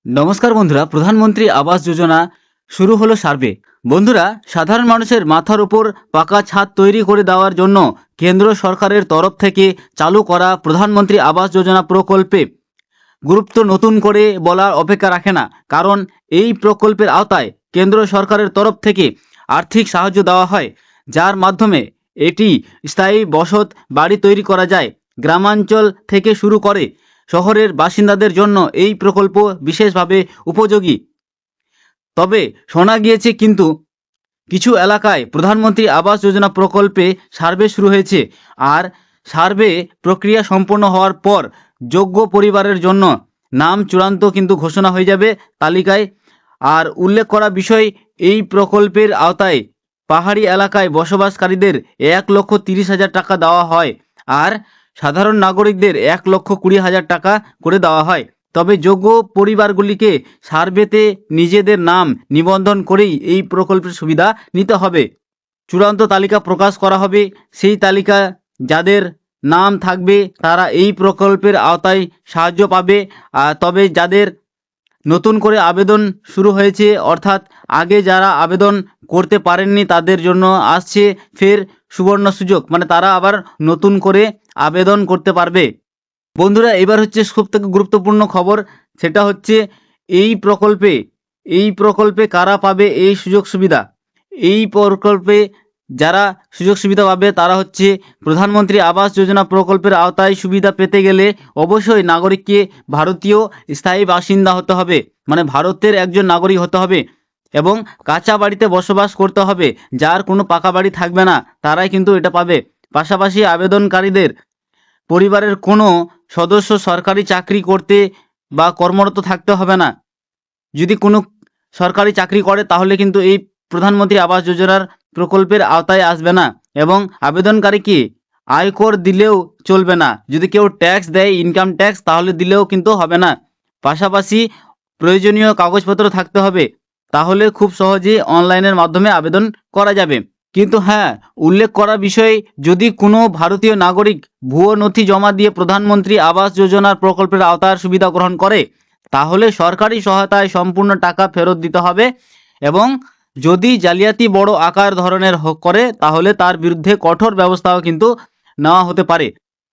নমস্কার বন্ধুরা, প্রধানমন্ত্রী আবাস যোজনা শুরু হলো সার্ভে। বন্ধুরা, সাধারণ মানুষের মাথার উপর পাকা ছাদ তৈরি করে দেওয়ার জন্য কেন্দ্র সরকারের তরফ থেকে চালু করা প্রধানমন্ত্রী আবাস যোজনা প্রকল্পে গুরুত্ব নতুন করে বলার অপেক্ষা রাখে না। কারণ এই প্রকল্পের আওতায় কেন্দ্র সরকারের তরফ থেকে আর্থিক সাহায্য দেওয়া হয়, যার মাধ্যমে এটি স্থায়ী বসত বাড়ি তৈরি করা যায়। গ্রামাঞ্চল থেকে শুরু করে শহরের বাসিন্দাদের জন্য এই প্রকল্প বিশেষভাবে উপযোগী। তবে শোনা গিয়েছে কিন্তু কিছু এলাকায় প্রধানমন্ত্রী আবাস যোজনা প্রকল্পে সার্ভে শুরু হয়েছে, আর সার্ভে প্রক্রিয়া সম্পন্ন হওয়ার পর যোগ্য পরিবারের জন্য নাম চূড়ান্ত কিন্তু ঘোষণা হয়ে যাবে তালিকায়। আর উল্লেখ করা বিষয়, এই প্রকল্পের আওতায় পাহাড়ি এলাকায় বসবাসকারীদের 1,30,000 টাকা দেওয়া হয়, আর সাধারণ নাগরিকদের 1,20,000 টাকা করে দেওয়া হয়। তবে যোগ্য পরিবারগুলিকে সার্ভেতে নিজেদের নাম নিবন্ধন করেই এই প্রকল্পের সুবিধা নিতে হবে। চূড়ান্ত তালিকা প্রকাশ করা হবে। সেই তালিকা যাদের নাম থাকবে তারা এই প্রকল্পের আওতায় সাহায্য পাবে। তবে যাদের নতুন করে আবেদন শুরু হয়েছে, অর্থাৎ আগে যারা আবেদন করতে পারেননি, তাদের জন্য আসছে ফের সুবর্ণ সুযোগ, মানে তারা আবার নতুন করে আবেদন করতে পারবে। বন্ধুরা, এবার হচ্ছে সবথেকে গুরুত্বপূর্ণ খবর, সেটা হচ্ছে এই প্রকল্পে কারা পাবে এই সুযোগ সুবিধা। এই প্রকল্পে যারা সুযোগ সুবিধা পাবে তারা হচ্ছে প্রধানমন্ত্রী আবাস যোজনা প্রকল্পের আওতায় সুবিধা পেতে গেলে অবশ্যই নাগরিককে ভারতীয় স্থায়ী বাসিন্দা হতে হবে, মানে ভারতের একজন নাগরিক হতে হবে, এবং কাঁচা বাড়িতে বসবাস করতে হবে। যার কোনো পাকা বাড়ি থাকবে না তারাই কিন্তু এটা পাবে। পাশাপাশি আবেদনকারীদের পরিবারের কোনো সদস্য সরকারি চাকরি করতে বা কর্মরত থাকতে হবে না। যদি কোনো সরকারি চাকরি করে তাহলে কিন্তু এই প্রধানমন্ত্রী আবাস যোজনার প্রকল্পের আওতায় আসবে না। এবং আবেদনকারীকে আয়কর দিলেও চলবে না। যদি কেউ ট্যাক্স দেয়, ইনকাম ট্যাক্স, তাহলে দিলেও কিন্তু হবে না। পাশাপাশি প্রয়োজনীয় কাগজপত্র থাকতে হবে, তাহলে খুব সহজেই অনলাইনের মাধ্যমে আবেদন করা যাবে। কিন্তু হ্যাঁ, উল্লেখ করা বিষয়, যদি কোনো ভারতীয় নাগরিক ভুয়ো নথি জমা দিয়ে প্রধানমন্ত্রী আবাস যোজনার প্রকল্পের আওতার সুবিধা গ্রহণ করে তাহলে সরকারি সহায়তায় সম্পূর্ণ টাকা ফেরত দিতে হবে। এবং যদি জালিয়াতি বড় আকার ধরনের করে তাহলে তার বিরুদ্ধে কঠোর ব্যবস্থাও কিন্তু নেওয়া হতে পারে,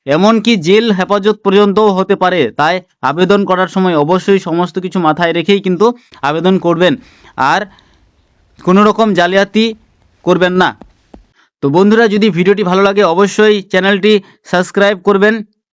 এমনকি জেল হেফাজত পর্যন্তও হতে পারে। তাই আবেদন করার সময় অবশ্যই সমস্ত কিছু মাথায় রেখেই কিন্তু আবেদন করবেন, আর কোনো রকম জালিয়াতি করবেন না। তো বন্ধুরা, যদি ভিডিওটি ভালো লাগে অবশ্যই চ্যানেলটি সাবস্ক্রাইব করবেন